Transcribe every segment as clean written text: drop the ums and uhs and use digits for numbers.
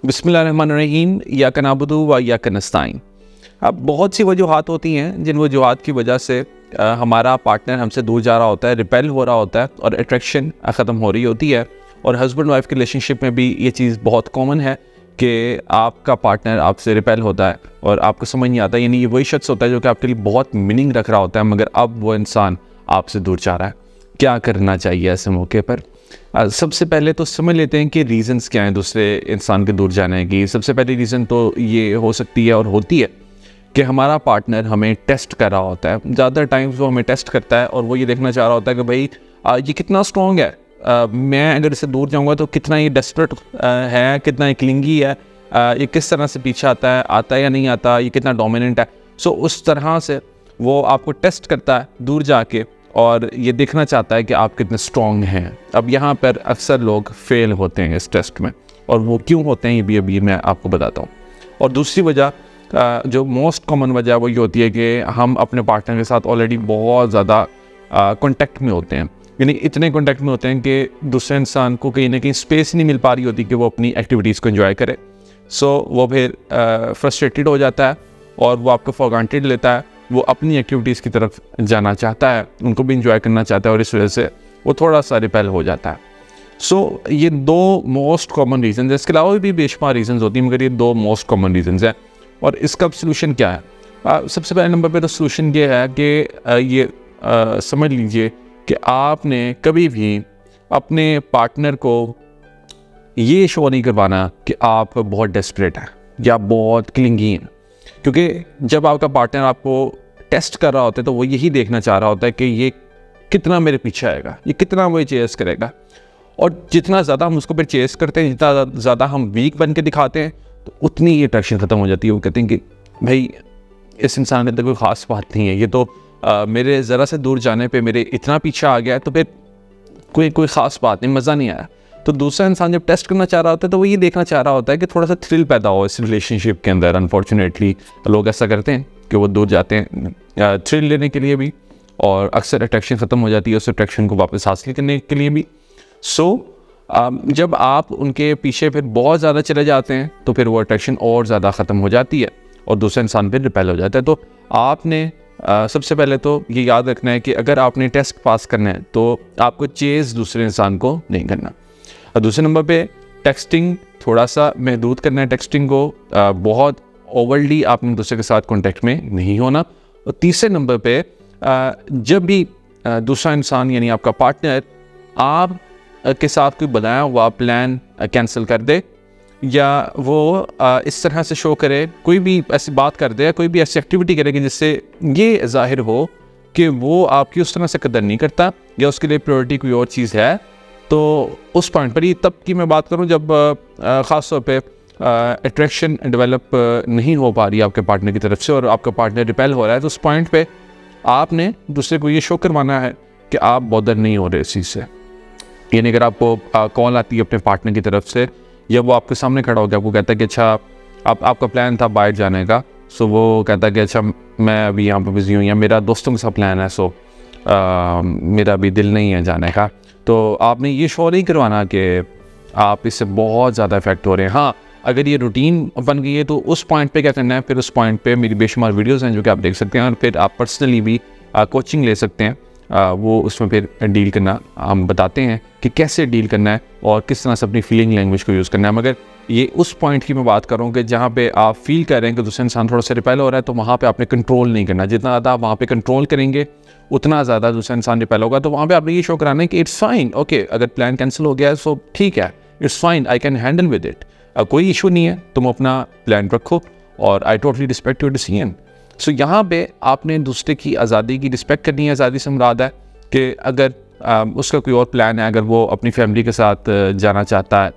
बिस्मिल्लाहिर्रहमानिर्रहीम इय्याका नअबुदु व इय्याका नस्तईन। अब बहुत सी वजूहात होती हैं जिन वजूहात की वजह से हमारा पार्टनर हमसे दूर जा रहा होता है, रिपेल हो रहा होता है और अट्रैक्शन ख़त्म हो रही होती है। और हस्बैंड वाइफ के रिलेशनशिप में भी ये चीज़ बहुत कॉमन है कि आपका पार्टनर आपसे रिपेल होता है और आपको समझ नहीं आता, यानी ये वही शख्स होता है जो कि आपके लिए बहुत मीनिंग रख रहा होता है, मगर अब वो इंसान आपसे दूर जा रहा है। क्या करना चाहिए ऐसे मौके पर? सबसे पहले तो समझ लेते हैं कि रीज़न्स क्या हैं दूसरे इंसान के दूर जाने की। सबसे पहली रीज़न तो ये हो सकती है और होती है कि हमारा पार्टनर हमें टेस्ट कर रहा होता है। ज़्यादा टाइम्स वो हमें टेस्ट करता है और वो ये देखना चाह रहा होता है कि भाई ये कितना स्ट्रॉन्ग है, मैं अगर इससे दूर जाऊंगा तो कितना ये डेस्परेट है, कितना ये क्लिंगी है, ये किस तरह से पीछे आता है या नहीं आता, ये कितना डोमिनेंट है। सो उस तरह से वो आपको टेस्ट करता है दूर जाके और ये देखना चाहता है कि आप कितने स्ट्रॉन्ग हैं। अब यहाँ पर अक्सर लोग फेल होते हैं इस टेस्ट में, और वो क्यों होते हैं ये भी अभी मैं आपको बताता हूँ। और दूसरी वजह जो मोस्ट कॉमन वजह वो ये होती है कि हम अपने पार्टनर के साथ ऑलरेडी बहुत ज़्यादा कॉन्टेक्ट में होते हैं, यानी इतने कॉन्टेक्ट में होते हैं कि दूसरे इंसान को कहीं ना कहीं स्पेस नहीं मिल पा रही होती कि वो अपनी एक्टिविटीज़ को एंजॉय करे। सो वो फिर फ्रस्ट्रेटेड हो जाता है और वो आपको फॉर ग्रांटेड लेता है, वो अपनी एक्टिविटीज़ की तरफ जाना चाहता है, उनको भी इंजॉय करना चाहता है और इस वजह से वो थोड़ा सा रिपेल हो जाता है। सो ये दो मोस्ट कॉमन रीज़न है, इसके अलावा भी बेशुमार रीज़न्स होती हैं, मगर ये दो मोस्ट कॉमन रीज़न्स हैं। और इसका सलूशन क्या है? सबसे पहले नंबर पे तो सलूशन ये है कि ये समझ लीजिए कि आपने कभी भी अपने पार्टनर को ये शो नहीं करवाना कि आप बहुत डेस्परेट हैं या बहुत क्लिंगी हैं, क्योंकि जब आपका पार्टनर आपको टेस्ट कर रहा होता है तो वो यही देखना चाह रहा होता है कि ये कितना मेरे पीछे आएगा, ये कितना मुझे चेस करेगा। और जितना ज़्यादा हम उसको फिर चेस करते हैं, जितना ज़्यादा हम वीक बन के दिखाते हैं, तो उतनी ये अट्रैक्शन ख़त्म हो जाती है। वो कहते हैं कि भाई इस इंसान में तो कोई ख़ास बात नहीं है, ये तो मेरे ज़रा से दूर जाने पे मेरे इतना पीछे आ गया है, तो फिर कोई ख़ास बात नहीं, मज़ा नहीं आया। तो दूसरा इंसान जब टेस्ट करना चाह रहा होता है तो वो ये देखना चाह रहा होता है कि थोड़ा सा थ्रिल पैदा हो इस रिलेशनशिप के अंदर। अनफॉर्चुनेटली लोग ऐसा करते हैं कि वो दूर जाते हैं थ्रिल लेने के लिए भी, और अक्सर अट्रैक्शन ख़त्म हो जाती है उस अट्रैक्शन को वापस हासिल करने के लिए भी। सो जब आप उनके पीछे फिर बहुत ज़्यादा चले जाते हैं तो फिर वो अट्रैक्शन और ज़्यादा ख़त्म हो जाती है और दूसरा इंसान फिर रिपेल हो जाता है। तो आपने सबसे पहले तो ये याद रखना है कि अगर आपने टेस्ट पास करना है तो आपको चेज़ दूसरे इंसान को नहीं करना। और दूसरे नंबर पे टेक्सटिंग थोड़ा सा महदूद करना है, टेक्सटिंग को बहुत ओवरली आपने दूसरे के साथ कॉन्टेक्ट में नहीं होना। और तीसरे नंबर पे जब भी दूसरा इंसान यानी आपका पार्टनर आप के साथ कोई बनाया हुआ प्लान कैंसिल कर दे, या वो इस तरह से शो करे, कोई भी ऐसी बात कर दे, कोई भी ऐसी एक्टिविटी करे कि जिससे ये जाहिर हो कि वो आपकी उस तरह से कदर नहीं करता या उसके लिए प्रायोरिटी कोई और चीज़ है, तो उस पॉइंट पर, ये तब की मैं बात करूं जब ख़ास तौर पे अट्रैक्शन डेवलप नहीं हो पा रही आपके पार्टनर की तरफ से और आपका पार्टनर रिपेल हो रहा है, तो उस पॉइंट पे आपने दूसरे को ये शो करवाना है कि आप बॉदर नहीं हो रहे इस चीज़ से। यानी अगर आपको कॉल आती है अपने पार्टनर की तरफ से, या वो आपके सामने खड़ा हो गया, आपको कहता है कि अच्छा आपका प्लान था बाहर जाने का, सो वो कहता है कि अच्छा मैं अभी यहाँ पर बिज़ी हूँ, या मेरा दोस्तों के साथ प्लान है, सो मेरा अभी दिल नहीं है जाने का। तो आपने ये शो नहीं करवाना कि आप इससे बहुत ज़्यादा इफेक्ट हो रहे हैं। हाँ, अगर ये रूटीन बन गई है तो उस पॉइंट पे क्या करना है, फिर उस पॉइंट पे मेरी बेशुमार वीडियोस हैं जो कि आप देख सकते हैं, और फिर आप पर्सनली भी कोचिंग ले सकते हैं। वो उसमें फिर डील करना हम बताते हैं कि कैसे डील करना है और किस तरह से अपनी फीलिंग लैंग्वेज को यूज़ करना है। मगर ये उस पॉइंट की मैं बात कर रहा हूँ कि जहाँ पे आप फील कर रहे हैं कि दूसरा इंसान थोड़ा सा रिपेल हो रहा है, तो वहाँ पे आपने कंट्रोल नहीं करना। जितना ज़्यादा आप वहाँ पे कंट्रोल करेंगे उतना ज़्यादा दूसरा इंसान रिपेल होगा। तो वहाँ पे आपने ये शो कराना है कि इट्स फाइन, ओके, अगर प्लान कैंसिल हो गया है सो ठीक है, it's fine, I can handle with it, कोई इशू नहीं है, तुम अपना प्लान रखो और I totally respect your decision. So यहाँ पे आपने दूसरे की आज़ादी की रिस्पेक्ट करनी है। आज़ादी से मुराद है कि अगर उसका कोई और प्लान है, अगर वो अपनी फैमिली के साथ जाना चाहता है,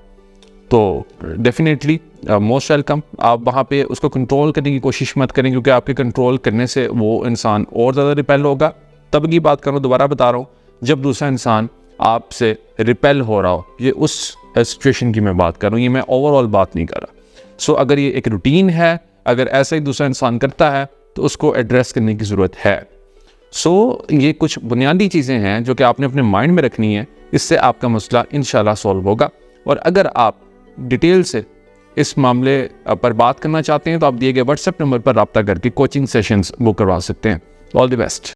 तो डेफिनेटली मोस्ट वेलकम। आप वहाँ पे उसको कंट्रोल करने की कोशिश मत करें, क्योंकि आपके कंट्रोल करने से वो इंसान और ज़्यादा रिपेल होगा। तब की बात करूँ, दोबारा बता रहा हूँ, जब दूसरा इंसान आपसे रिपेल हो रहा हो। ये उस सिचुएशन की मैं बात कर रहा हूँ, ये मैं ओवरऑल बात नहीं कर रहा। सो अगर ये एक रूटीन है, अगर ऐसा ही दूसरा इंसान करता है तो उसको एड्रेस करने की ज़रूरत है। सो ये कुछ बुनियादी चीज़ें हैं जो कि आपने अपने माइंड में रखनी है, इससे आपका मसला इंशाल्लाह सॉल्व होगा। और अगर आप डिटेल से इस मामले पर बात करना चाहते हैं तो आप दिए गए व्हाट्सएप नंबर पर रब्ता करके कोचिंग सेशंस बुक करवा सकते हैं। All the best.